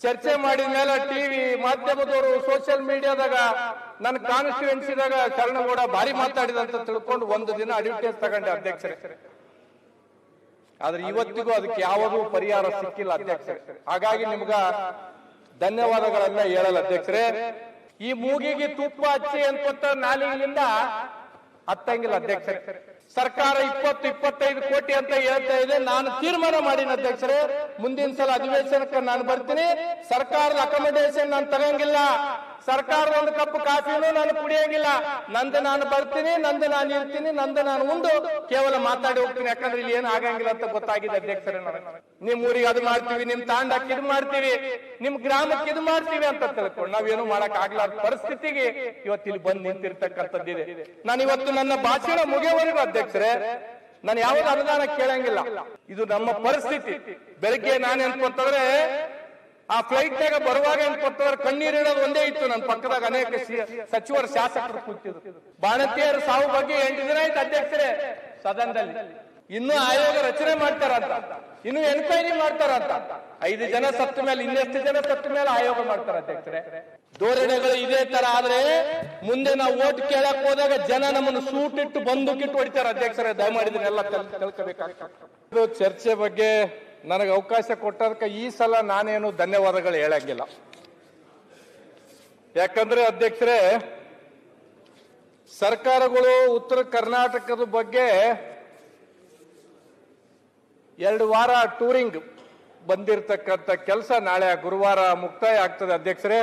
ಚರ್ಚೆ ಮಾಡಿದ ಮೇಲೆ ಟಿವಿ ಮಾಧ್ಯಮದವರು ಸೋಷಿಯಲ್ ಮೀಡಿಯಾದಾಗ ನನ್ನ ಕಾನ್ಸ್ಟಿಟ್ಯೂನ್ಸಿದಾಗ ಶರಣಗೌಡ ಭಾರಿ ಮಾತಾಡಿದ ಅಂತ ತಿಳ್ಕೊಂಡು ಒಂದು ದಿನ ಅಡ್ವರ್ಟೈಸ್ ತಗೊಂಡೆ ಅಧ್ಯಕ್ಷರೇ. ಆದ್ರೆ ಇವತ್ತಿಗೂ ಅದಕ್ಕೆ ಯಾವುದೂ ಪರಿಹಾರ ಸಿಕ್ಕಿಲ್ಲ ಅಧ್ಯಕ್ಷರೇ. ಹಾಗಾಗಿ ನಿಮ್ಗ ಧನ್ಯವಾದಗಳೆಲ್ಲ ಹೇಳಲ್ಲ ಅಧ್ಯಕ್ಷರೇ. ಈ ಮೂಗಿಗೆ ತುಪ್ಪ ಹಚ್ಚಿ ಅಂತ ನಾಲಿಗೆಯಿಂದ ಹತ್ತಂಗಿಲ್ಲ ಅಧ್ಯಕ್ಷರೇ. ಸರ್ಕಾರ 20-25 ಕೋಟಿ ಅಂತ ಹೇಳ್ತಾ ಇದೆ. ನಾನು ತೀರ್ಮಾನ ಮಾಡಿನ ಅಧ್ಯಕ್ಷರೇ, ಮುಂದಿನ ಸಲ ಅಧಿವೇಶನಕ್ಕೆ ನಾನು ಬರ್ತೀನಿ. ಸರ್ಕಾರದ ಅಕಾಮಿಡೇಷನ್ ನಾನು ತಗಂಗಿಲ್ಲ, ಸರ್ಕಾರದ ಒಂದು ಕಪ್ ಕಾಫಿನೂ ನಾನು ಕುಡಿಯಂಗಿಲ್ಲ. ನಂದು ನಾನು ಬರ್ತೀನಿ, ನಂದು ನಾನು ಇರ್ತೀನಿ, ನಂದು ನಾನು ಉಂಡು ಕೇವಲ ಮಾತಾಡಿ ಹೋಗ್ತೀನಿ. ಯಾಕಂದ್ರೆ ಇಲ್ಲಿ ಏನು ಆಗಂಗಿಲ್ಲ ಅಂತ ಗೊತ್ತಾಗಿದೆ ಅಧ್ಯಕ್ಷರೇ. ನಿಮ್ ಊರಿಗೆ ಅದು ಮಾಡ್ತೀವಿ, ನಿಮ್ ತಾಂಡಕ್ಕೆ ಇದು ಮಾಡ್ತೀವಿ, ನಿಮ್ ಗ್ರಾಮಕ್ಕೆ ಇದು ಮಾಡ್ತೀವಿ ಅಂತ ತಿಳ್ಕೊಂಡು ನಾವೇನು ಮಾಡಕ್ ಆಗ್ಲಾರ್ದ ಪರಿಸ್ಥಿತಿಗೆ ಇವತ್ತು ಇಲ್ಲಿ ಬಂದು ನಿಂತಿರ್ತಕ್ಕಂಥದ್ದಿದೆ. ನಾನು ಇವತ್ತು ನನ್ನ ಭಾಷಣ ಮುಗಿಯವರೆಗೂ ಅಧ್ಯಕ್ಷರೇ ನಾನು ಯಾವ್ದು ಅನುದಾನ ಕೇಳಂಗಿಲ್ಲ. ಇದು ನಮ್ಮ ಪರಿಸ್ಥಿತಿ. ಬೆಳಗ್ಗೆ ನಾನು ಅನ್ಕೊಂತಂದ್ರೆ ಆ ಫ್ಲೈಟ್ ನಾಗ ಬರುವಾಗ ಅನ್ಕೊಂತಂದ್ರೆ ಕಣ್ಣೀರಿಡೋದು ಒಂದೇ ಇತ್ತು. ನನ್ನ ಪಕ್ಕದಾಗ ಅನೇಕ ಸಚಿವರು ಶಾಸಕರು ಕೂತಿದ್ರು. ಬಾಣತಿಯರ ಸಾವು ಬಗ್ಗೆ 8 ದಿನ ಆಯ್ತು ಅಧ್ಯಕ್ಷರೇ ಸದನದಲ್ಲಿ. ಇನ್ನು ಆಯೋಗ ರಚನೆ ಮಾಡ್ತಾರಂತ, ಇನ್ನು ಎನ್ಕ್ವೈರಿ ಮಾಡ್ತಾರಂತ. 5 ಜನ ಸತ್ತ ಮೇಲೆ ಇನ್ನೆಷ್ಟು ಜನ ಸತ್ತ ಮೇಲೆ ಆಯೋಗ ಮಾಡ್ತಾರ ಅಧ್ಯಕ್ಷರೇ. ಧೋರಣೆಗಳು ಇದೇ ತರ ಆದ್ರೆ ಮುಂದೆ ನಾವು ಓಟ್ ಕೇಳಕ್ ಹೋದಾಗ ಜನ ನಮ್ಮನ್ನು ಸೂಟಿಟ್ಟು ಬಂದೂಕಿಟ್ಟು ಹೊಡಿತಾರೆ ಅಧ್ಯಕ್ಷರೇ. ದಯಮಾಡಿದನ್ನೆಲ್ಲ ತಿಳ್ಕೋಬೇಕಾಗ್ತದೆ. ಚರ್ಚೆ ಬಗ್ಗೆ ನನಗೆ ಅವಕಾಶ ಕೊಟ್ಟದಕ್ಕೆ ಈ ಸಲ ನಾನೇನು ಧನ್ಯವಾದಗಳು ಹೇಳಂಗಿಲ್ಲ. ಯಾಕಂದ್ರೆ ಅಧ್ಯಕ್ಷರೇ, ಸರ್ಕಾರಗಳು ಉತ್ತರ ಕರ್ನಾಟಕದ ಬಗ್ಗೆ 2 ವಾರ ಟೂರಿಂಗ್ ಬಂದಿರತಕ್ಕಂಥ ಕೆಲಸ ನಾಳೆ ಗುರುವಾರ ಮುಕ್ತಾಯ ಆಗ್ತದೆ ಅಧ್ಯಕ್ಷರೇ.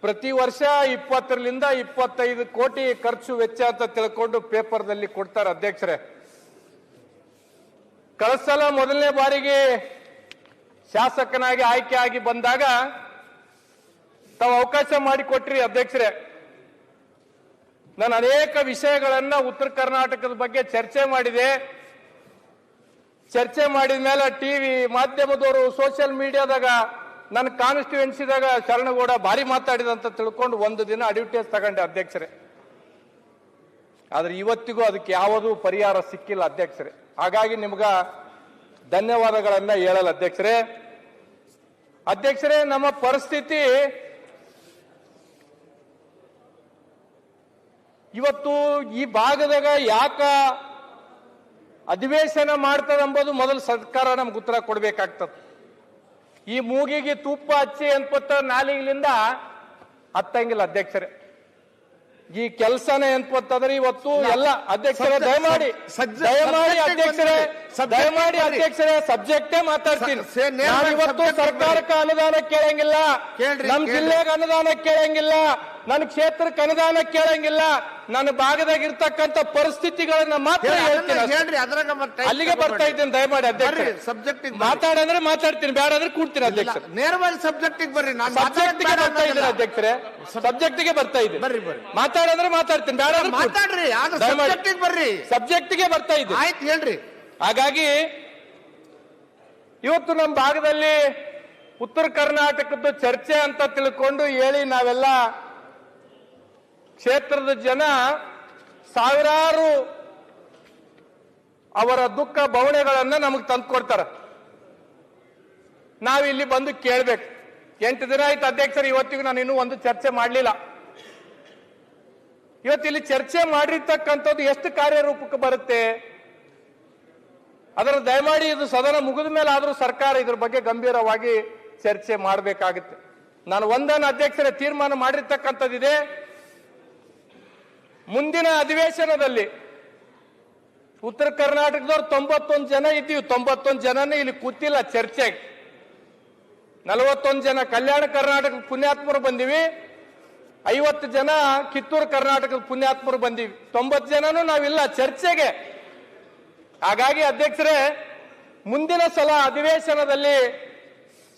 ಪ್ರತಿ ವರ್ಷ 20ರಿಂದ 25 ಕೋಟಿ ಖರ್ಚು ವೆಚ್ಚ ಅಂತ ತಿಳ್ಕೊಂಡು ಪೇಪರ್ದಲ್ಲಿ ಕೊಡ್ತಾರೆ ಅಧ್ಯಕ್ಷರೇ. ಕಳೆದ ಸಲ ಮೊದಲನೇ ಬಾರಿಗೆ ಶಾಸಕನಾಗಿ ಆಯ್ಕೆ ಆಗಿ ಬಂದಾಗ ತಾವು ಅವಕಾಶ ಮಾಡಿಕೊಟ್ರಿ ಅಧ್ಯಕ್ಷರೇ. ನಾನು ಅನೇಕ ವಿಷಯಗಳನ್ನ ಉತ್ತರ ಕರ್ನಾಟಕದ ಬಗ್ಗೆ ಚರ್ಚೆ ಮಾಡಿದೆ. ಚರ್ಚೆ ಮಾಡಿದ ಮೇಲೆ ಟಿವಿ ಮಾಧ್ಯಮದವರು ಸೋಷಿಯಲ್ ಮೀಡಿಯಾದಾಗ ನನ್ನ ಕಾನ್ಸ್ಟಿಟ್ಯೂನ್ಸಿದಾಗ ಶರಣಗೌಡ ಭಾರಿ ಮಾತಾಡಿದ ಅಂತ ತಿಳ್ಕೊಂಡು ಒಂದು ದಿನ ಅಡ್ವರ್ಟೈಸ್ ತಗೊಂಡೆ ಅಧ್ಯಕ್ಷರೇ. ಆದ್ರೆ ಇವತ್ತಿಗೂ ಅದಕ್ಕೆ ಯಾವುದೂ ಪರಿಹಾರ ಸಿಕ್ಕಿಲ್ಲ ಅಧ್ಯಕ್ಷರೇ. ಹಾಗಾಗಿ ನಿಮ್ಗ ಧನ್ಯವಾದಗಳನ್ನ ಹೇಳಲ್ಲ ಅಧ್ಯಕ್ಷರೇ. ಅಧ್ಯಕ್ಷರೇ, ನಮ್ಮ ಪರಿಸ್ಥಿತಿ ಇವತ್ತು ಈ ಭಾಗದಾಗ ಯಾಕ ಅಧಿವೇಶನ ಮಾಡ್ತದಂಬೋದು ಮೊದಲು ಸರ್ಕಾರ ನಮ್ಗೆ ಉತ್ತರ ಕೊಡ್ಬೇಕಾಗ್ತದೆ. ಈ ಮೂಗಿಗೆ ತುಪ್ಪ ಹಚ್ಚಿ ಅನ್ಪತ್ತ ನಾಲಿಗೆಲಿಂದ ಹತ್ತಂಗಿಲ್ಲ ಅಧ್ಯಕ್ಷರೇ. ಈ ಕೆಲಸನೇ ಅನ್ಪತ್ತಂದ್ರೆ ಇವತ್ತು ಎಲ್ಲ ಅಧ್ಯಕ್ಷರೇ ದಯಮಾಡಿ ಅಧ್ಯಕ್ಷರೇ ಸಬ್ಜೆಕ್ಟೇ ಮಾತಾಡ್ತೀನಿ. ನಾನು ಇವತ್ತು ಸರ್ಕಾರಕ್ಕೆ ಅನುದಾನ ಕೇಳಂಗಿಲ್ಲ, ನಮ್ ಜಿಲ್ಲೆಗೆ ಅನುದಾನ ಕೇಳಂಗಿಲ್ಲ, ನನ್ನ ಕ್ಷೇತ್ರಕ್ಕೆ ಅನುದಾನ ಕೇಳಂಗಿಲ್ಲ. ನನ್ನ ಭಾಗದಾಗ ಇರ್ತಕ್ಕಂಥ ಪರಿಸ್ಥಿತಿಗಳನ್ನ ಮಾತ್ರ ಹೇಳ್ತೀನಿ. ಅಲ್ಲಿಗೆ ಬರ್ತಾ ಇದ್ದೀನಿ. ದಯಮಾಡಿ ಅಧ್ಯಕ್ಷ ಸಬ್ಜೆಕ್ಟ್ ಮಾತಾಡಂದ್ರೆ ಮಾತಾಡ್ತೀನಿ, ಬೇಡ ಅಂದ್ರೆ ಕೂಡ್ತೀನಿ ಅಧ್ಯಕ್ಷ. ನೇರವಾಗಿ ಸಬ್ಜೆಕ್ಟಿಗೆ ಬರ್ರಿ. ನಾನು ಸಬ್ಜೆಕ್ಟಿಗೆ ಬರ್ತಾ ಇದ್ದೀನಿ ಅಧ್ಯಕ್ಷರೇ, ಸಬ್ಜೆಕ್ಟಿಗೆ ಬರ್ತಾ ಇದ್ದೀನಿ. ಮಾತಾಡಂದ್ರೆ ಮಾತಾಡ್ತೀನಿ, ಬೇಡ ಅಂದ್ರೆ ಮಾತಾಡ್ರಿ. ಬರ್ರಿ, ಸಬ್ಜೆಕ್ಟಿಗೆ ಬರ್ತಾ ಇದ್ದೀನಿ. ಆಯ್ತು ಹೇಳ್ರಿ. ಹಾಗಾಗಿ ಇವತ್ತು ನಮ್ಮ ಭಾಗದಲ್ಲಿ ಉತ್ತರ ಕರ್ನಾಟಕದ ಚರ್ಚೆ ಅಂತ ತಿಳ್ಕೊಂಡು ಹೇಳಿ ನಾವೆಲ್ಲ ಕ್ಷೇತ್ರದ ಜನ ಸಾವಿರಾರು ಅವರ ದುಃಖ ಭಾವನೆಗಳನ್ನ ನಮಗೆ ತಂದು ಕೊಡ್ತಾರೆ. ನಾವಿಲ್ಲಿ ಬಂದು ಕೇಳ್ಬೇಕು. 8 ದಿನ ಆಯ್ತು ಅಧ್ಯಕ್ಷರು, ಇವತ್ತಿಗೂ ನಾನು ಇನ್ನೂ ಒಂದು ಚರ್ಚೆ ಮಾಡಲಿಲ್ಲ. ಇವತ್ತಿಲ್ಲಿ ಚರ್ಚೆ ಮಾಡಿರ್ತಕ್ಕಂಥದ್ದು ಎಷ್ಟು ಕಾರ್ಯರೂಪಕ್ಕೆ ಬರುತ್ತೆ ಅದರ ದಯಮಾಡಿ ಇದು ಸದನ ಮುಗಿದ ಮೇಲೆ ಆದ್ರೂ ಸರ್ಕಾರ ಇದ್ರ ಬಗ್ಗೆ ಗಂಭೀರವಾಗಿ ಚರ್ಚೆ ಮಾಡಬೇಕಾಗುತ್ತೆ. ನಾನು ಒಂದನ್ನು ಅಧ್ಯಕ್ಷರೇ ತೀರ್ಮಾನ ಮಾಡಿರ್ತಕ್ಕಂಥದ್ದಿದೆ. ಮುಂದಿನ ಅಧಿವೇಶನದಲ್ಲಿ ಉತ್ತರ ಕರ್ನಾಟಕದವ್ರು 91 ಜನ ಇದ್ದೀವಿ. 91 ಜನನೇ ಇಲ್ಲಿ ಕೂತಿಲ್ಲ ಚರ್ಚೆಗೆ. 41 ಜನ ಕಲ್ಯಾಣ ಕರ್ನಾಟಕದ ಪುಣ್ಯಾತ್ಮರು ಬಂದಿವಿ, 50 ಜನ ಕಿತ್ತೂರು ಕರ್ನಾಟಕದ ಪುಣ್ಯಾತ್ಮರು ಬಂದಿವಿ. 90 ಜನನು ನಾವಿಲ್ಲ ಚರ್ಚೆಗೆ. ಹಾಗಾಗಿ ಅಧ್ಯಕ್ಷರೇ, ಮುಂದಿನ ಸಲ ಅಧಿವೇಶನದಲ್ಲಿ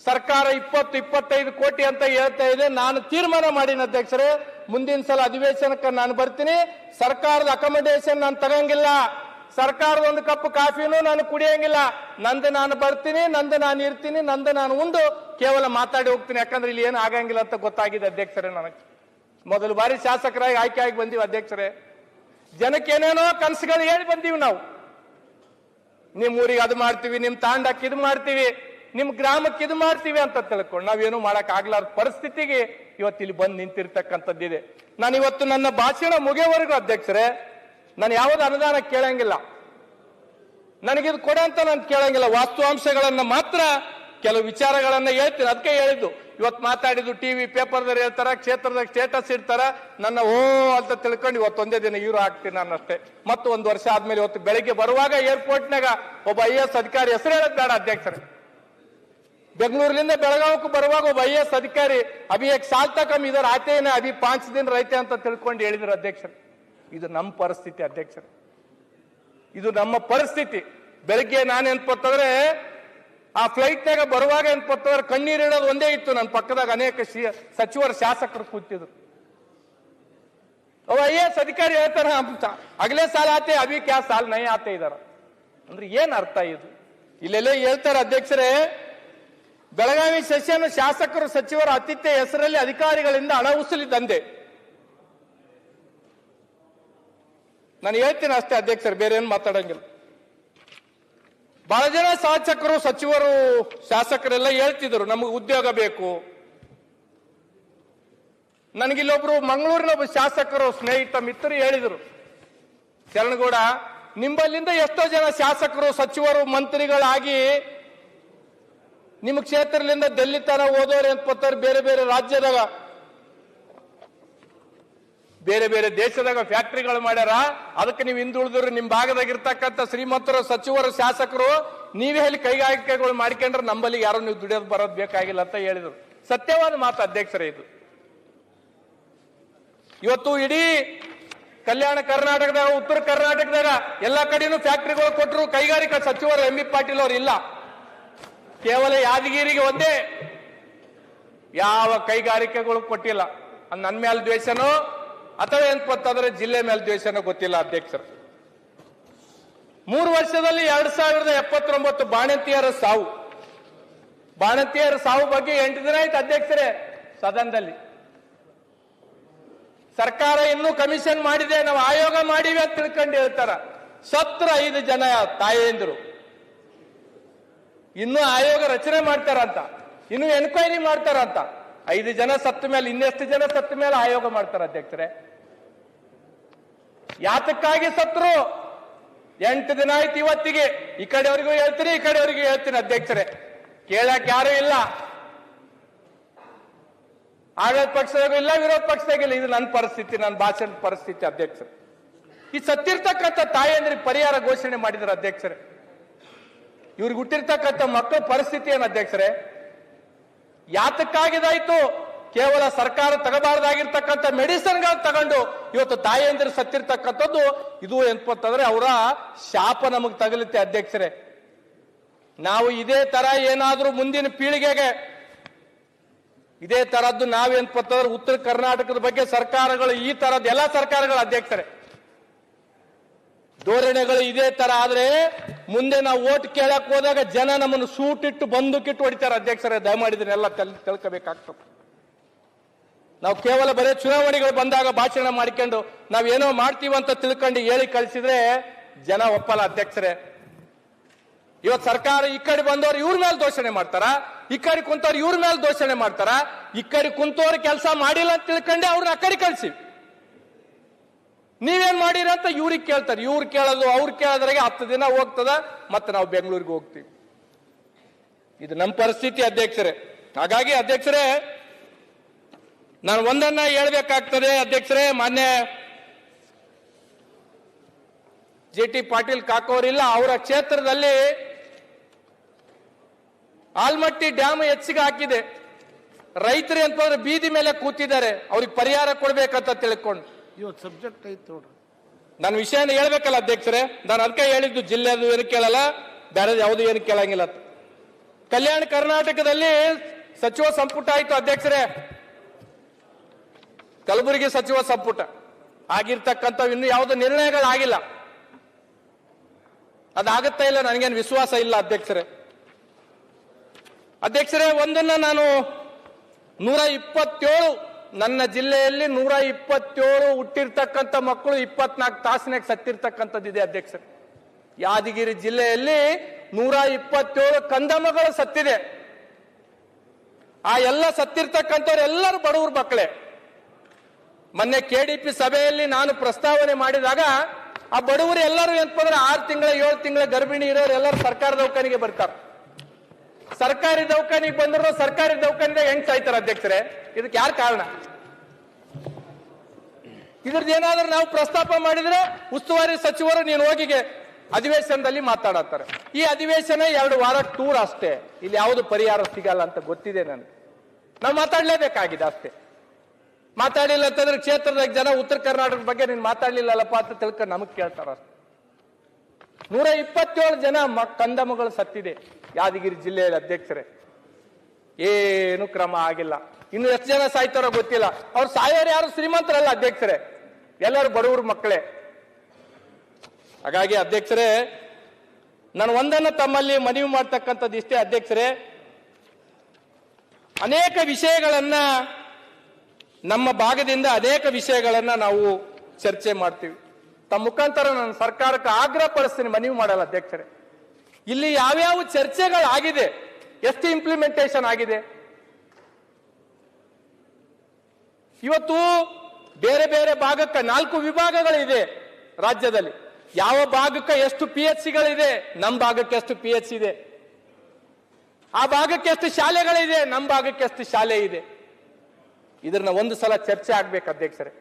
ಸರ್ಕಾರ 20-25 ಕೋಟಿ ಅಂತ ಹೇಳ್ತಾ ಇದೆ. ನಾನು ತೀರ್ಮಾನ ಮಾಡಿನ ಅಧ್ಯಕ್ಷರೇ, ಮುಂದಿನ ಸಲ ಅಧಿವೇಶನಕ್ಕೆ ನಾನು ಬರ್ತೀನಿ. ಸರ್ಕಾರದ ಅಕಾಮಿಡೇಷನ್ ನಾನು ತಗಂಗಿಲ್ಲ, ಸರ್ಕಾರದ ಒಂದು ಕಪ್ ಕಾಫಿನೂ ನಾನು ಕುಡಿಯಂಗಿಲ್ಲ. ನಂದು ನಾನು ಬರ್ತೀನಿ, ನಂದು ನಾನು ಇರ್ತೀನಿ, ನಂದು ನಾನು ಉಂಡು ಕೇವಲ ಮಾತಾಡಿ ಹೋಗ್ತೀನಿ. ಯಾಕಂದ್ರೆ ಇಲ್ಲಿ ಏನು ಆಗಂಗಿಲ್ಲ ಅಂತ ಗೊತ್ತಾಗಿದೆ ಅಧ್ಯಕ್ಷರೇ. ನನಗೆ ಮೊದಲು ಬಾರಿ ಶಾಸಕರಾಗಿ ಆಯ್ಕೆ ಆಗಿ ಬಂದೀವಿ ಅಧ್ಯಕ್ಷರೇ. ಜನಕ್ಕೆ ಏನೇನೋ ಕನಸುಗಳು ಹೇಳಿ ಬಂದೀವಿ ನಾವು. ನಿಮ್ ಊರಿಗೆ ಅದು ಮಾಡ್ತೀವಿ, ನಿಮ್ ತಾಂಡಕ್ಕೆ ಇದು ಮಾಡ್ತೀವಿ, ನಿಮ್ ಗ್ರಾಮಕ್ಕೆ ಇದು ಮಾಡ್ತೀವಿ ಅಂತ ತಿಳ್ಕೊಂಡು ನಾವೇನು ಮಾಡಕ್ ಆಗ್ಲಾರ್ದ ಪರಿಸ್ಥಿತಿಗೆ ಇವತ್ತು ಇಲ್ಲಿ ಬಂದು ನಿಂತಿರ್ತಕ್ಕಂಥದ್ದಿದೆ. ನಾನು ಇವತ್ತು ನನ್ನ ಭಾಷಣ ಮುಗಿಯವರೆಗೂ ಅಧ್ಯಕ್ಷರೇ ನಾನು ಯಾವ್ದು ಅನುದಾನ ಕೇಳಂಗಿಲ್ಲ, ನನಗಿದು ಕೊಡ ಅಂತ ನಾನು ಕೇಳಂಗಿಲ್ಲ. ವಾಸ್ತವಾಂಶಗಳನ್ನ ಮಾತ್ರ ಕೆಲವು ವಿಚಾರಗಳನ್ನ ಹೇಳ್ತೀನಿ. ಅದಕ್ಕೆ ಹೇಳಿದ್ದು ಇವತ್ತು ಮಾತಾಡಿದ್ದು ಟಿವಿ ಪೇಪರ್ದಲ್ಲಿ ಹೇಳ್ತಾರ, ಕ್ಷೇತ್ರದಾಗ ಸ್ಟೇಟಸ್ ಇಡ್ತಾರ, ನನ್ನ ಓ ಅಂತ ತಿಳ್ಕೊಂಡು ಇವತ್ತೊಂದೇ ದಿನ ಹೀರೋ ಆಗ್ತೀನಿ ನಾನು ಅಷ್ಟೇ. ಮತ್ತು ಒಂದು ವರ್ಷ ಆದ್ಮೇಲೆ ಇವತ್ತು ಬೆಳಿಗ್ಗೆ ಬರುವಾಗ ಏರ್ಪೋರ್ಟ್ನಾಗ ಒಬ್ಬ IAS ಅಧಿಕಾರಿ ಹೆಸರು ಹೇಳದ್ ಬೇಡ ಅಧ್ಯಕ್ಷರೇ. ಬೆಂಗಳೂರಿನಿಂದ ಬೆಳಗಾವಕ್ಕೂ ಬರುವಾಗ ಒಬ್ಬ IAS ಅಧಿಕಾರಿ ಅಭಿ एक साल तक हम इधर आते हैं अभी 5 दिन रहते ಅಂತ ತಿಳ್ಕೊಂಡು ಹೇಳಿದ್ರು ಅಧ್ಯಕ್ಷರೇ. ಇದು ನಮ್ಮ ಪರಿಸ್ಥಿತಿ ಅಧ್ಯಕ್ಷರೇ, ಇದು ನಮ್ಮ ಪರಿಸ್ಥಿತಿ. ಬೆಳಗ್ಗೆ ನಾನು ಎನ್ಪತ್ತಂದ್ರೆ ಆ ಫ್ಲೈಟ್ನಾಗ ಬರುವಾಗ ಎನ್ಪತ್ತಂದ್ರೆ ಕಣ್ಣೀರು ಇಡೋದು ಒಂದೇ ಇತ್ತು. ನನ್ನ ಪಕ್ಕದಾಗ ಅನೇಕ ಸಚಿವರು ಶಾಸಕರು ಕೂತಿದ್ರು. ಅವ IAS ಅಧಿಕಾರಿ ಹೇಳ್ತಾರ ಅಗಲೇ ಸಾಲ ಆತೆ ಅಭಿ ಕ್ಯಾ ಸಾಲ ನೈ ಆತೆ ಇದಾರ ಅಂದ್ರೆ ಏನ್ ಅರ್ಥ ಇದು? ಇಲ್ಲೆಲ್ಲ ಹೇಳ್ತಾರೆ ಅಧ್ಯಕ್ಷರೇ, ಬೆಳಗಾವಿ ಸೆಷನ್ ಶಾಸಕರು ಸಚಿವರ ಆತಿಥ್ಯ ಹೆಸರಲ್ಲಿ ಅಧಿಕಾರಿಗಳಿಂದ ಹಣ ವಸೂಲಿ ದಂಧೆ. ನಾನು ಹೇಳ್ತೀನಿ ಅಷ್ಟೇ ಅಧ್ಯಕ್ಷರು, ಬೇರೆ ಏನು ಮಾತಾಡಂಗಿಲ್ಲ. ಬಹಳ ಜನ ಶಾಸಕರು ಸಚಿವರು ಶಾಸಕರೆಲ್ಲ ಹೇಳ್ತಿದ್ರು ನಮಗೆ ಉದ್ಯೋಗ ಬೇಕು. ನನಗಿಲ್ಲೊಬ್ರು ಮಂಗಳೂರಿನ ಒಬ್ಬ ಶಾಸಕರು ಸ್ನೇಹಿತ ಮಿತ್ರರು ಹೇಳಿದ್ರು, ಶರಣಗೌಡ ನಿಂಬಲ್ಲಿಂದ ಎಷ್ಟೋ ಜನ ಶಾಸಕರು ಸಚಿವರು ಮಂತ್ರಿಗಳಾಗಿ ನಿಮ್ಮ ಕ್ಷೇತ್ರದಿಂದ ಡೆಲ್ಲಿ ತನ ಓದೋರು ಅಂತ ಬೇರೆ ಬೇರೆ ರಾಜ್ಯದಾಗ ಬೇರೆ ಬೇರೆ ದೇಶದಾಗ ಫ್ಯಾಕ್ಟರಿಗಳು ಮಾಡ್ಯಾರ. ಅದಕ್ಕೆ ನೀವು ಹಿಂದುಳಿದ್ರು ನಿಮ್ ಭಾಗದಾಗಿರ್ತಕ್ಕಂಥ ಶ್ರೀಮಂತರು ಸಚಿವರು ಶಾಸಕರು ನೀವೇ ಅಲ್ಲಿ ಕೈಗಾರಿಕೆಗಳು ಮಾಡ್ಕೊಂಡ್ರೆ ನಂಬಲ್ಲಿ ಯಾರು ನೀವು ದುಡಿಯೋದು ಬರೋದು ಬೇಕಾಗಿಲ್ಲ ಅಂತ ಹೇಳಿದ್ರು. ಸತ್ಯವಾದ ಮಾತು ಅಧ್ಯಕ್ಷರೇ ಇದು. ಇವತ್ತು ಇಡೀ ಕಲ್ಯಾಣ ಕರ್ನಾಟಕದಾಗ ಉತ್ತರ ಕರ್ನಾಟಕದಾಗ ಎಲ್ಲಾ ಕಡೆನೂ ಫ್ಯಾಕ್ಟರಿಗಳು ಕೊಟ್ಟರು, ಕೈಗಾರಿಕಾ ಸಚಿವರು MB ಪಾಟೀಲ್ ಅವರು ಇಲ್ಲ. ಕೇವಲ ಯಾದಗಿರಿಗೆ ಒಂದೇ ಯಾವ ಕೈಗಾರಿಕೆಗಳು ಕೊಟ್ಟಿಲ್ಲ. ನನ್ನ ಮೇಲೆ ದ್ವೇಷನೋ ಅಥವಾ ಏನ್ಪತ್ತಂದ್ರೆ ಜಿಲ್ಲೆ ಮೇಲೆ ದ್ವೇಷನೋ ಗೊತ್ತಿಲ್ಲ ಅಧ್ಯಕ್ಷರು. 3 ವರ್ಷದಲ್ಲಿ 2079 ಬಾಣಂತಿಯರ ಸಾವು. ಬಾಣಂತಿಯರ ಸಾವು ಬಗ್ಗೆ 8 ದಿನ ಆಯ್ತು ಅಧ್ಯಕ್ಷರೇ ಸದನದಲ್ಲಿ. ಸರ್ಕಾರ ಇನ್ನೂ ಕಮಿಷನ್ ಮಾಡಿದೆ, ನಾವು ಆಯೋಗ ಮಾಡಿವಿ ಅಂತ ತಿಳ್ಕೊಂಡು ಹೇಳ್ತಾರ. ಸತ್ರ 5 ಜನ ತಾಯಂದ್ರು, ಇನ್ನೂ ಆಯೋಗ ರಚನೆ ಮಾಡ್ತಾರಂತ, ಇನ್ನೂ ಎನ್ಕ್ವೈರಿ ಮಾಡ್ತಾರಂತ. 5 ಜನ ಸತ್ತ ಮೇಲೆ ಇನ್ನೆಷ್ಟು ಜನ ಸತ್ತ ಮೇಲೆ ಆಯೋಗ ಮಾಡ್ತಾರ ಅಧ್ಯಕ್ಷರೇ? ಯಾತಕ್ಕಾಗಿ ಸತ್ರು? 8 ದಿನ ಆಯ್ತು ಇವತ್ತಿಗೆ. ಈ ಕಡೆಯವರಿಗೂ ಹೇಳ್ತೀನಿ, ಈ ಕಡೆಯವರಿಗೂ ಹೇಳ್ತೀನಿ ಅಧ್ಯಕ್ಷರೇ, ಕೇಳಕ್ ಯಾರು ಇಲ್ಲ. ಆಡಳಿತ ಪಕ್ಷದಾಗೂ ಇಲ್ಲ, ವಿರೋಧ ಪಕ್ಷದಾಗಿಲ್ಲ. ಇದು ನನ್ನ ಪರಿಸ್ಥಿತಿ, ನನ್ನ ಭಾಷಣದ ಪರಿಸ್ಥಿತಿ ಅಧ್ಯಕ್ಷರೇ. ಈ ಸತ್ತಿರ್ತಕ್ಕಂಥ ತಾಯಂದ್ರಿಗೆ ಪರಿಹಾರ ಘೋಷಣೆ ಮಾಡಿದ್ರು ಅಧ್ಯಕ್ಷರೇ. ಇವ್ರಿಗೆ ಹುಟ್ಟಿರ್ತಕ್ಕಂಥ ಮಕ್ಕಳ ಪರಿಸ್ಥಿತಿ ಏನು ಅಧ್ಯಕ್ಷರೇ? ಯಾತಕ್ಕಾಗಿದಾಯ್ತು? ಕೇವಲ ಸರ್ಕಾರ ತಗಬಾರ್ದಾಗಿರ್ತಕ್ಕಂಥ ಮೆಡಿಸಿನ್ಗಳು ತಗೊಂಡು ಇವತ್ತು ತಾಯಂದಿರು ಸತ್ತಿರ್ತಕ್ಕಂಥದ್ದು. ಇದು ಎಂತಂದ್ರೆ ಅವರ ಶಾಪ ನಮಗ್ ತಗಲುತ್ತೆ ಅಧ್ಯಕ್ಷರೇ. ನಾವು ಇದೇ ತರ ಏನಾದ್ರೂ ಮುಂದಿನ ಪೀಳಿಗೆಗೆ ಇದೇ ತರದ್ದು ನಾವೇನ್ಪತ್ತಂದ್ರೆ ಉತ್ತರ ಕರ್ನಾಟಕದ ಬಗ್ಗೆ ಸರ್ಕಾರಗಳು ಈ ತರದ್ದು ಎಲ್ಲ ಸರ್ಕಾರಗಳ ಅಧ್ಯಕ್ಷರೇ ಧೋರಣೆಗಳು ಇದೇ ತರ ಆದ್ರೆ ಮುಂದೆ ನಾವು ಓಟ್ ಕೇಳಕ್ ಹೋದಾಗ ಜನ ನಮ್ಮನ್ನು ಸೂಟಿಟ್ಟು ಬಂದೂಕಿಟ್ಟು ಹೊಡಿತಾರೆ ಅಧ್ಯಕ್ಷರೇ. ದಯಮಾಡಿದನ್ನೆಲ್ಲ ತಿಳ್ಕೋಬೇಕಾಗ್ತದೆ. ನಾವು ಕೇವಲ ಬರೀ ಚುನಾವಣೆಗಳು ಬಂದಾಗ ಭಾಷಣ ಮಾಡ್ಕೊಂಡು ನಾವೇನೋ ಮಾಡ್ತೀವಂತ ತಿಳ್ಕೊಂಡು ಹೇಳಿ ಕಳಿಸಿದ್ರೆ ಜನ ಒಪ್ಪಲ್ಲ ಅಧ್ಯಕ್ಷರೇ. ಇವತ್ತು ಸರ್ಕಾರ ಈ ಕಡೆ ಬಂದವರು ಇವ್ರ ಮೇಲೆ ದೋಷಣೆ ಮಾಡ್ತಾರ, ಈ ಕಡೆ ಕುಂತವ್ರು ಇವ್ರ ಮೇಲೆ ದೋಷಣೆ ಮಾಡ್ತಾರ. ಈ ಕಡೆ ಕುಂತವ್ರು ಕೆಲಸ ಮಾಡಿಲ್ಲ ಅಂತ ತಿಳ್ಕೊಂಡೆ ಅವ್ರನ್ನ ಆ ಕಡೆ ಕಳಿಸಿ ನೀವೇನ್ ಮಾಡಿರ ಅಂತ ಇವ್ರಿಗೆ ಕೇಳ್ತಾರೆ. ಇವ್ರು ಕೇಳೋದು ಅವ್ರು ಕೇಳೋದ್ರಾಗೆ 10 ದಿನ ಹೋಗ್ತದ, ಮತ್ತೆ ನಾವು ಬೆಂಗಳೂರಿಗೆ ಹೋಗ್ತೀವಿ. ಇದು ನಮ್ಮ ಪರಿಸ್ಥಿತಿ ಅಧ್ಯಕ್ಷರೇ. ಹಾಗಾಗಿ ಅಧ್ಯಕ್ಷರೇ ನಾನು ಒಂದನ್ನ ಹೇಳ್ಬೇಕಾಗ್ತದೆ ಅಧ್ಯಕ್ಷರೇ. ಮಾನ್ಯ JT ಪಾಟೀಲ್ ಕಾಕೋರಿಲ್ಲ, ಅವರ ಕ್ಷೇತ್ರದಲ್ಲಿ ಆಲ್ಮಟ್ಟಿ ಡ್ಯಾಮ್ ಹೆಚ್ಚಿಗೆ ಹಾಕಿದೆ. ರೈತರು ಅಂತಂದ್ರೆ ಬೀದಿ ಮೇಲೆ ಕೂತಿದ್ದಾರೆ, ಅವ್ರಿಗೆ ಪರಿಹಾರ ಕೊಡ್ಬೇಕಂತ ತಿಳ್ಕೊಂಡು ಇವತ್ತು ಸಬ್ಜೆಕ್ಟ್ ಐತೆ ನೋಡ್ರಿ. ನನ್ನ ವಿಷಯನ ಹೇಳ್ಬೇಕಲ್ಲ ಅಧ್ಯಕ್ಷರೇ. ನಾನು ಅದಕ್ಕೆ ಹೇಳಿದ್ದು ಜಿಲ್ಲೆದು ಏನು ಕೇಳಲ್ಲ, ಬೇರೆ ಯಾವುದು ಏನು ಕೇಳಂಗಿಲ್ಲ. ಕಲ್ಯಾಣ ಕರ್ನಾಟಕದಲ್ಲಿ ಸಚಿವ ಸಂಪುಟ ಆಯ್ತು ಅಧ್ಯಕ್ಷರೇ. ಕಲಬುರಗಿ ಸಚಿವ ಸಂಪುಟ ಆಗಿರ್ತಕ್ಕಂಥ ಇನ್ನು ಯಾವುದೇ ನಿರ್ಣಯಗಳಾಗಿಲ್ಲ. ಅದಾಗುತ್ತಾ ಇಲ್ಲ ನನಗೇನು ವಿಶ್ವಾಸ ಇಲ್ಲ ಅಧ್ಯಕ್ಷರೇ. ಅಧ್ಯಕ್ಷರೇ ಒಂದನ್ನ ನಾನು 127 ನನ್ನ ಜಿಲ್ಲೆಯಲ್ಲಿ 127 ಹುಟ್ಟಿರ್ತಕ್ಕಂಥ ಮಕ್ಕಳು 24 ತಾಸಿನಾಗ ಸತ್ತಿರ್ತಕ್ಕಂಥದ್ದಿದೆ ಅಧ್ಯಕ್ಷರೇ. ಯಾದಗಿರಿ ಜಿಲ್ಲೆಯಲ್ಲಿ 127 ಕಂದಮ್ಮಗಳು ಸತ್ತಿದೆ. ಆ ಎಲ್ಲ ಸತ್ತಿರ್ತಕ್ಕಂಥವ್ರು ಎಲ್ಲರೂ ಬಡವ್ರ ಮಕ್ಕಳೇ. ಮೊನ್ನೆ KDP ಸಭೆಯಲ್ಲಿ ನಾನು ಪ್ರಸ್ತಾವನೆ ಮಾಡಿದಾಗ ಆ ಬಡವರು ಎಲ್ಲರೂ ಏನಪ್ಪ ಅಂದ್ರೆ 6 ತಿಂಗಳ 7 ತಿಂಗಳ ಗರ್ಭಿಣಿ ಇರೋರು ಎಲ್ಲರೂ ಸರ್ಕಾರ ದವಾಖಾನೆಗೆ ಬರ್ತಾರೆ. ಸರ್ಕಾರಿ ದವಾಖಾನೆಗೆ ಬಂದ್ರು ಸರ್ಕಾರಿ ದವಾಖಾನೆದಾಗ ಹೆಂಗ್ ಸಾಯ್ತಾರೆ ಅಧ್ಯಕ್ಷರೇ? ಇದಕ್ಕೆ ಯಾರು ಕಾರಣ? ಇದ್ರದ್ದು ಏನಾದ್ರೂ ನಾವು ಪ್ರಸ್ತಾಪ ಮಾಡಿದ್ರೆ ಉಸ್ತುವಾರಿ ಸಚಿವರು ನೀನು ಹೋಗಿಗೆ ಅಧಿವೇಶನದಲ್ಲಿ ಮಾತಾಡತ್ತಾರೆ. ಈ ಅಧಿವೇಶನ 2 ವಾರ ಟೂರ್ ಅಷ್ಟೇ. ಇಲ್ಲಿ ಯಾವುದು ಪರಿಹಾರ ಸಿಗಲ್ಲ ಅಂತ ಗೊತ್ತಿದೆ ನನಗೆ. ನಾವು ಮಾತಾಡ್ಲೇಬೇಕಾಗಿದೆ ಅಷ್ಟೇ. ಮಾತಾಡಿಲ್ಲ ಅಂತಂದ್ರೆ ಕ್ಷೇತ್ರದಾಗ ಜನ ಉತ್ತರ ಕರ್ನಾಟಕದ ಬಗ್ಗೆ ನೀನು ಮಾತಾಡ್ಲಿಲ್ಲಲ್ಲಪ್ಪ ಅಂತ ತಿಳ್ಕೊಂಡು ನಮಗ್ ಕೇಳ್ತಾರ ಅಷ್ಟೇ. 127 ಜನ ಕಂದಮ್ಮಗಳು ಸತ್ತಿದೆ ಯಾದಗಿರಿ ಜಿಲ್ಲೆಯಲ್ಲಿ ಅಧ್ಯಕ್ಷರೇ. ಏನು ಕ್ರಮ ಆಗಿಲ್ಲ. ಇನ್ನು ಎಷ್ಟು ಜನ ಸಾಯ್ತಾರೋ ಗೊತ್ತಿಲ್ಲ. ಅವ್ರು ಸಾಯೋರು ಯಾರು ಶ್ರೀಮಂತರಲ್ಲ ಅಧ್ಯಕ್ಷರೇ, ಎಲ್ಲರೂ ಬಡವ್ರ ಮಕ್ಕಳೇ. ಹಾಗಾಗಿ ಅಧ್ಯಕ್ಷರೇ, ನಾನು ಒಂದನ್ನು ತಮ್ಮಲ್ಲಿ ಮನವಿ ಮಾಡ್ತಕ್ಕಂಥದ್ದು ಇಷ್ಟೇ ಅಧ್ಯಕ್ಷರೇ. ಅನೇಕ ವಿಷಯಗಳನ್ನ ನಮ್ಮ ಭಾಗದಿಂದ ಅನೇಕ ವಿಷಯಗಳನ್ನ ನಾವು ಚರ್ಚೆ ಮಾಡ್ತೀವಿ. ತಮ್ಮ ಮುಖಾಂತರ ನಾನು ಸರ್ಕಾರಕ್ಕೆ ಆಗ್ರಹ ಪಡಿಸ್ತೀನಿ, ಮನವಿ ಮಾಡಲ್ಲ ಅಧ್ಯಕ್ಷರೇ. ಇಲ್ಲಿ ಯಾವ್ಯಾವ ಚರ್ಚೆಗಳಾಗಿದೆ, ಎಷ್ಟು ಇಂಪ್ಲಿಮೆಂಟೇಷನ್ ಆಗಿದೆ? ಇವತ್ತು ಬೇರೆ ಬೇರೆ ಭಾಗಕ್ಕೆ 4 ವಿಭಾಗಗಳಿದೆ ರಾಜ್ಯದಲ್ಲಿ. ಯಾವ ಭಾಗಕ್ಕೆ ಎಷ್ಟು PHCಗಳಿದೆ, ನಮ್ಮ ಭಾಗಕ್ಕೆ ಎಷ್ಟು PHC ಇದೆ. ಆ ಭಾಗಕ್ಕೆ ಎಷ್ಟು ಶಾಲೆಗಳಿದೆ, ನಮ್ಮ ಭಾಗಕ್ಕೆ ಎಷ್ಟು ಶಾಲೆ ಇದೆ. ಇದನ್ನ ಒಂದು ಸಲ ಚರ್ಚೆ ಆಗ್ಬೇಕು ಅಧ್ಯಕ್ಷರೇ.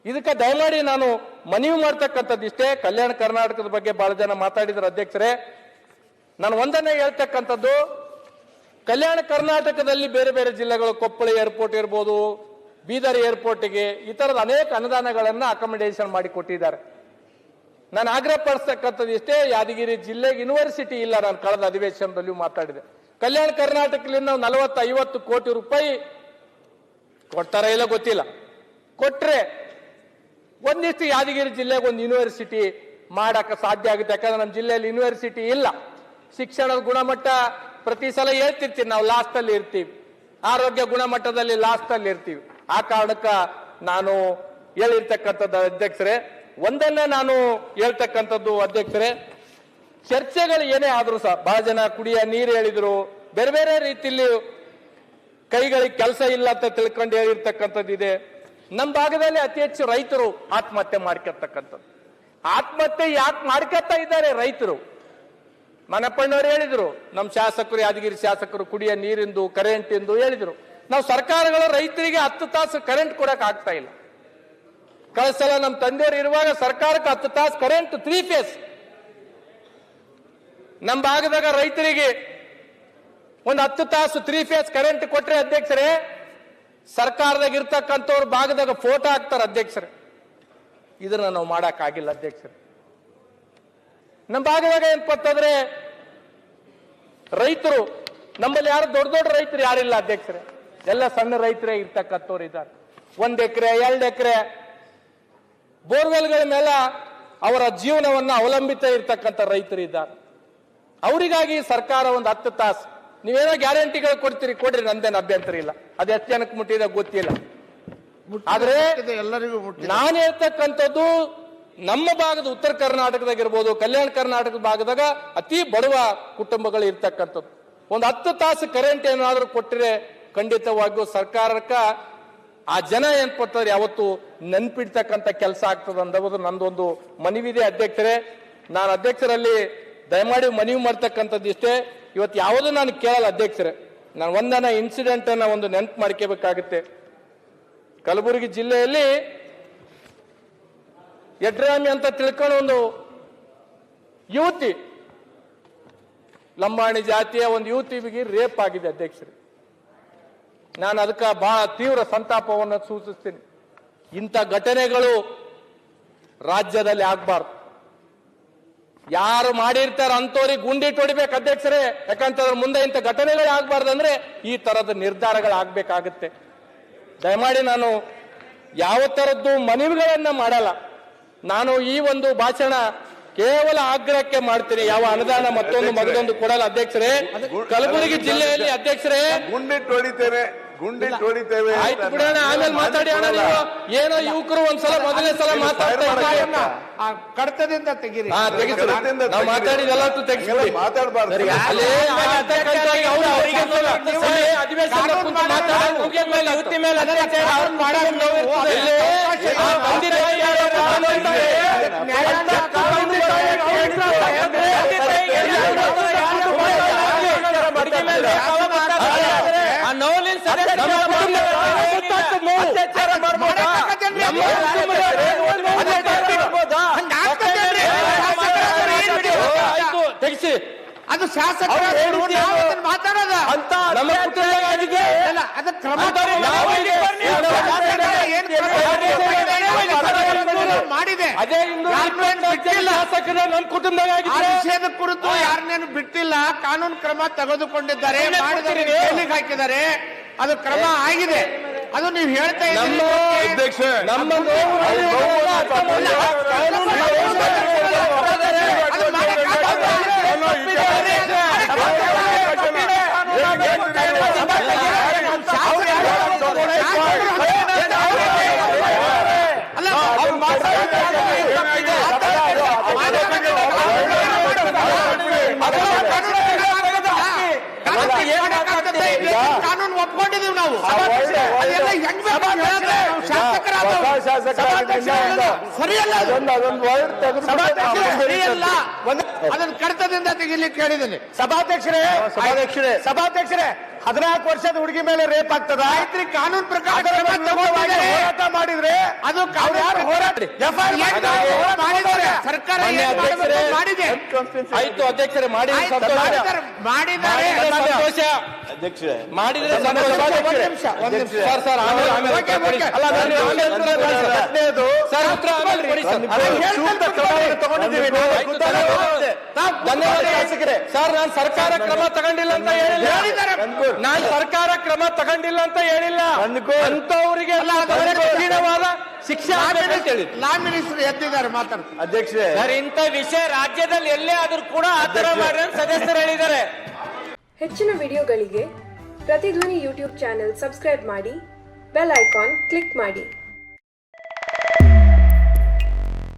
ಇದಕ್ಕೆ ದಯಮಾಡಿ ನಾನು ಮನವಿ ಮಾಡ್ತಕ್ಕಂಥದ್ದು ಇಷ್ಟೇ. ಕಲ್ಯಾಣ ಕರ್ನಾಟಕದ ಬಗ್ಗೆ ಬಹಳ ಜನ ಮಾತಾಡಿದ್ರು ಅಧ್ಯಕ್ಷರೇ. ನಾನು ಒಂದನ್ನೇ ಹೇಳ್ತಕ್ಕಂಥದ್ದು, ಕಲ್ಯಾಣ ಕರ್ನಾಟಕದಲ್ಲಿ ಬೇರೆ ಬೇರೆ ಜಿಲ್ಲೆಗಳು, ಕೊಪ್ಪಳ ಏರ್ಪೋರ್ಟ್ ಇರ್ಬೋದು, ಬೀದರ್ ಏರ್ಪೋರ್ಟ್ಗೆ ಈ ತರದ ಅನೇಕ ಅನುದಾನಗಳನ್ನ ಅಕಾಮಿಡೇಷನ್ ಮಾಡಿ ಕೊಟ್ಟಿದ್ದಾರೆ. ನಾನು ಆಗ್ರಹ ಪಡಿಸ್ತಕ್ಕಂಥದ್ದು ಇಷ್ಟೇ, ಯಾದಗಿರಿ ಜಿಲ್ಲೆಗೆ ಯೂನಿವರ್ಸಿಟಿ ಇಲ್ಲ. ನಾನು ಕಳೆದ ಅಧಿವೇಶನದಲ್ಲಿಯೂ ಮಾತಾಡಿದೆ. ಕಲ್ಯಾಣ ಕರ್ನಾಟಕದಿಂದ 40-50 ಕೋಟಿ ರೂಪಾಯಿ ಕೊಡ್ತಾರ ಇಲ್ಲ ಗೊತ್ತಿಲ್ಲ, ಕೊಟ್ರೆ ಒಂದಿಷ್ಟು ಯಾದಗಿರಿ ಜಿಲ್ಲೆಗೆ ಒಂದು ಯೂನಿವರ್ಸಿಟಿ ಮಾಡಕ್ಕೆ ಸಾಧ್ಯ ಆಗುತ್ತೆ. ಯಾಕಂದ್ರೆ ನಮ್ಮ ಜಿಲ್ಲೆಯಲ್ಲಿ ಯೂನಿವರ್ಸಿಟಿ ಇಲ್ಲ. ಶಿಕ್ಷಣದ ಗುಣಮಟ್ಟ ಪ್ರತಿ ಸಲ ಹೇಳ್ತಿರ್ತೀವಿ, ನಾವು ಲಾಸ್ಟ್ ಅಲ್ಲಿ ಇರ್ತೀವಿ. ಆರೋಗ್ಯ ಗುಣಮಟ್ಟದಲ್ಲಿ ಲಾಸ್ಟ್ ಅಲ್ಲಿ ಇರ್ತೀವಿ. ಆ ಕಾರಣಕ್ಕ ನಾನು ಹೇಳಿರ್ತಕ್ಕಂಥದ್ದು ಅಧ್ಯಕ್ಷರೇ. ಒಂದನ್ನ ನಾನು ಹೇಳ್ತಕ್ಕಂಥದ್ದು ಅಧ್ಯಕ್ಷರೇ, ಚರ್ಚೆಗಳು ಏನೇ ಆದ್ರೂ ಸಹ ಬಹಳ ಜನ ಕುಡಿಯ ನೀರು ಹೇಳಿದ್ರು, ಬೇರೆ ಬೇರೆ ರೀತಿಯಲ್ಲಿ ಕೈಗಳಿಗೆ ಕೆಲಸ ಇಲ್ಲ ಅಂತ ತಿಳ್ಕೊಂಡು ಹೇಳಿರ್ತಕ್ಕಂಥದ್ದು ಇದೆ. ನಮ್ಮ ಭಾಗದಲ್ಲಿ ಅತಿ ಹೆಚ್ಚು ರೈತರು ಆತ್ಮಹತ್ಯೆ ಮಾಡ್ಕೊಳ್ತಕ್ಕಂಥದ್ದು. ಆತ್ಮಹತ್ಯೆ ಯಾಕೆ ಮಾಡ್ಕೊತಾ ಇದ್ದಾರೆ ರೈತರು? ಮನಪ್ಪಣ್ಣವ್ರು ಹೇಳಿದ್ರು, ನಮ್ಮ ಶಾಸಕರು, ಯಾದಗಿರಿ ಶಾಸಕರು ಕುಡಿಯ ನೀರಿಂದು ಕರೆಂಟ್ ಎಂದು ಹೇಳಿದ್ರು. ನಾವು ಸರ್ಕಾರಗಳು ರೈತರಿಗೆ 10 ತಾಸು ಕರೆಂಟ್ ಕೊಡಕ್ ಆಗ್ತಾ ಇಲ್ಲ. ಕಳೆದ ಸಲ ನಮ್ಮ ತಂದೆಯವರು ಇರುವಾಗ ಸರ್ಕಾರಕ್ಕೆ 10 ತಾಸು ಕರೆಂಟ್ 3 ಫೇಸ್. ನಮ್ಮ ಭಾಗದಾಗ ರೈತರಿಗೆ ಒಂದು 10 ತಾಸು 3 ಫೇಸ್ ಕರೆಂಟ್ ಕೊಟ್ರೆ ಅಧ್ಯಕ್ಷರೇ, ಸರ್ಕಾರದಾಗ ಇರ್ತಕ್ಕಂಥವ್ರ ಭಾಗದಾಗ ಫೋಟೋ ಹಾಕ್ತಾರೆ ಅಧ್ಯಕ್ಷರೇ. ಇದನ್ನ ನಾವು ಮಾಡಕ್ ಆಗಿಲ್ಲ ಅಧ್ಯಕ್ಷರೇ. ನಮ್ಮ ಭಾಗದಾಗ ಏನಪ್ಪಂತಂದ್ರೆ ರೈತರು, ನಮ್ಮಲ್ಲಿ ಯಾರು ದೊಡ್ಡ ದೊಡ್ಡ ರೈತರು ಯಾರಿಲ್ಲ ಅಧ್ಯಕ್ಷರೇ, ಎಲ್ಲ ಸಣ್ಣ ರೈತರೇ ಇರ್ತಕ್ಕಂಥವ್ರು ಇದ್ದಾರೆ. 1 ಎಕರೆ 2 ಎಕರೆ ಬೋರ್ವೆಲ್ಗಳ ಮೇಲೆ ಅವರ ಜೀವನವನ್ನ ಅವಲಂಬಿತ ಇರ್ತಕ್ಕಂಥ ರೈತರು ಇದ್ದಾರೆ. ಅವರಿಗಾಗಿ ಸರ್ಕಾರ ಒಂದು 10 ತಾಸು ನೀವೇನೋ ಗ್ಯಾರಂಟಿಗಳು ಕೊಡ್ತೀರಿ, ಕೊಡ್ರಿ, ನಂದೇನು ಅಭ್ಯಂತರ ಇಲ್ಲ. ಅದು ಎಷ್ಟು ಜನಕ್ಕೆ ಮುಟ್ಟಿದ ಗೊತ್ತಿಲ್ಲ. ಆದ್ರೆ ಎಲ್ಲರಿಗೂ ನಾನು ಹೇಳ್ತಕ್ಕಂಥದ್ದು, ನಮ್ಮ ಭಾಗದ ಉತ್ತರ ಕರ್ನಾಟಕದಾಗಿರ್ಬೋದು, ಕಲ್ಯಾಣ ಕರ್ನಾಟಕದ ಭಾಗದಾಗ ಅತಿ ಬಡವ ಕುಟುಂಬಗಳು ಇರ್ತಕ್ಕಂಥದ್ದು. ಒಂದು 10 ತಾಸು ಕರೆಂಟ್ ಏನಾದ್ರೂ ಕೊಟ್ಟರೆ ಖಂಡಿತವಾಗಿಯೂ ಸರ್ಕಾರಕ್ಕ ಆ ಜನ ಏನ್ಪಡ್ತಾರೆ ಯಾವತ್ತು ನೆನ್ಪಿಡ್ತಕ್ಕಂಥ ಕೆಲಸ ಆಗ್ತದೆ ಅನ್ನೋದು ನಂದೊಂದು ಮನವಿದೆ ಅಧ್ಯಕ್ಷರೇ. ನಾನು ಅಧ್ಯಕ್ಷರಲ್ಲಿ ದಯಮಾಡಿ ಮನವಿ ಮಾಡ್ತಕ್ಕಂಥದ್ದು ಇಷ್ಟೇ. ಇವತ್ತು ಯಾವುದು ನಾನು ಕೇಳಲ್ಲ ಅಧ್ಯಕ್ಷರೇ. ನಾನು ಒಂದನ ಇನ್ಸಿಡೆಂಟ್ ಅನ್ನ ಒಂದು ನೆನಪು ಮಾಡ್ಕೋಬೇಕಾಗುತ್ತೆ. ಕಲಬುರಗಿ ಜಿಲ್ಲೆಯಲ್ಲಿ ಯಡ್ರಾಮಿ ಅಂತ ತಿಳ್ಕೊಂಡು ಒಂದು ಯುವತಿ, ಲಂಬಾಣಿ ಜಾತಿಯ ಒಂದು ಯುವತಿಗೆ ರೇಪ್ ಆಗಿದೆ ಅಧ್ಯಕ್ಷರೇ. ನಾನು ಅದಕ್ಕೆ ಬಹಳ ತೀವ್ರ ಸಂತಾಪವನ್ನು ಸೂಚಿಸ್ತೀನಿ. ಇಂಥ ಘಟನೆಗಳು ರಾಜ್ಯದಲ್ಲಿ ಆಗ್ಬಾರ್ದು. ಯಾರು ಮಾಡಿರ್ತಾರ ಅಂತವ್ರಿಗೆ ಗುಂಡಿಟ್ಟು ಹೊಡಿಬೇಕು ಅಧ್ಯಕ್ಷರೇ. ಯಾಕಂತಂದ್ರೆ ಮುಂದೆ ಇಂಥ ಘಟನೆಗಳು ಆಗ್ಬಾರ್ದಂದ್ರೆ ಈ ತರದ ನಿರ್ಧಾರಗಳು ಆಗ್ಬೇಕಾಗುತ್ತೆ. ದಯಮಾಡಿ ನಾನು ಯಾವ ತರದ್ದು ಮನವಿಗಳನ್ನ ಮಾಡಲ್ಲ. ನಾನು ಈ ಒಂದು ಭಾಷಣ ಕೇವಲ ಆಗ್ರಹಕ್ಕೆ ಮಾಡ್ತೀನಿ. ಯಾವ ಅನುದಾನ ಮತ್ತೊಂದು ಮಗದೊಂದು ಕೊಡಲ್ಲ ಅಧ್ಯಕ್ಷರೇ. ಕಲಬುರಗಿ ಜಿಲ್ಲೆಯಲ್ಲಿ ಅಧ್ಯಕ್ಷರೇ ಗುಂಡಿಟ್ಟು ಹೊಡಿತೇನೆ, ಗುಂಡಿಟ್ಟು ಹೊಡಿತೇವೆ ಆಯ್ತು ಬಿಡೋಣ, ಆಮೇಲೆ ಮಾತಾಡಿ ಅಣ್ಣ. ನೀವು ಏನೋ ಯುವಕರು ಒಂದ್ಸಲ ಮೊದಲನೇ ಸಲ ಮಾತಾಡ್ತಾ ಇದ್ದಾರೆ. ಆ ಕಡತದಿಂದ ತೆಗೀರಿ. ನಾವು ಮಾತಾಡಿದೆಲ್ಲ ತೆಗಿಸಿ ಮಾತಾಡಬಾರ್ದು. ಅಧಿವೇಶನ ಯುವತಿ ಮೇಲೆ ತೆಗಿಸಿ. ಅದು ಶಾಸಕರು ಮಾತಾಡೋದ ಅಂತ ನಮ್ಮ ಕುಟುಂಬವಾಗಿದೆ. ಅದು ಕ್ರಮ ಮಾಡಿದೆ. ಅದೇ ಶಾಸಕರು ನಮ್ಮ ಕುಟುಂಬವಾಗಿದೆ. ನಿಷೇಧ ಕುರಿತು ಯಾರನ್ನೇನು ಬಿಟ್ಟಿಲ್ಲ, ಕಾನೂನು ಕ್ರಮ ತೆಗೆದುಕೊಂಡಿದ್ದಾರೆ, ಮಾಡಿದರೆ ಜೈಲಿಗೆ ಹಾಕಿದ್ದಾರೆ. ಅದು ಕ್ರಮ ಆಗಿದೆ. ಅದು ನೀವು ಹೇಳ್ತಾ ಇದ್ದೀರಿ. ನಮ್ಮ ಕಾನೂನು ಒಪ್ಕೊಂಡಿದೀವಿ ನಾವು. ಸರಿಯಲ್ಲ, ಅದನ್ನ ಕಡತದಿಂದ ತೆಗಿಲಿಕ್ಕೆ ಹೇಳಿದ್ದೀನಿ. ಸಭಾಧ್ಯಕ್ಷರೇ 14 ವರ್ಷದ ಹುಡುಗಿ ಮೇಲೆ ರೇಪ್ ಆಗ್ತದ? ಆಯ್ತ್ರಿ, ಕಾನೂನು ಪ್ರಕಾರ ಹೋರಾಟ ಮಾಡಿದ್ರೆ ಅದು ಹೋರಾಟ ಸರ್ಕಾರ ಮಾಡಿದೆ. ಆಯ್ತು ಅಧ್ಯಕ್ಷರೇ, ಮಾಡಿದ್ರೆ ಮಾಡಿದ್ದಾರೆ. ಸಂತೋಷ. ಮಾಡಿದ್ರೆ ಸರ್ ಸರ್ ಆಮೇಲೆ ಧನ್ಯವಾದ ಶಾಸಕರೇ. ಸರ್ ನಾನು ಸರ್ಕಾರ ಕ್ರಮ ತಗೊಂಡಿಲ್ಲ ಅಂತ ಹೇಳಿಲ್ಲ. ನಾನು ಸರ್ಕಾರ ಕ್ರಮ ತಗೊಂಡಿಲ್ಲ ಅಂತ ಹೇಳಿಲ್ಲ. ಅಂತವರಿಗೆ ಕಠಿಣವಾದ ಶಿಕ್ಷೆ ಲಾ ಮಿನಿಸ್ಟರ್ ಎದ್ದಿದ್ದಾರೆ ಮಾತಾಡ್ತಾರೆ. ಅಧ್ಯಕ್ಷರೇ, ಸರ್ ಇಂಥ ವಿಷಯ ರಾಜ್ಯದಲ್ಲಿ ಎಲ್ಲೇ ಆದ್ರೂ ಕೂಡ ಆತರ ಮಾಡಿ ಸದಸ್ಯರು ಹೇಳಿದ್ದಾರೆ. ಹೆಚ್ಚಿನ ವಿಡಿಯೋಗಳಿಗೆ ಪ್ರತಿಧ್ವನಿ ಯೂಟ್ಯೂಬ್ ಚಾನೆಲ್ ಸಬ್ಸ್ಕ್ರೈಬ್ ಮಾಡಿ, ಬೆಲ್ ಐಕಾನ್ ಕ್ಲಿಕ್ ಮಾಡಿ.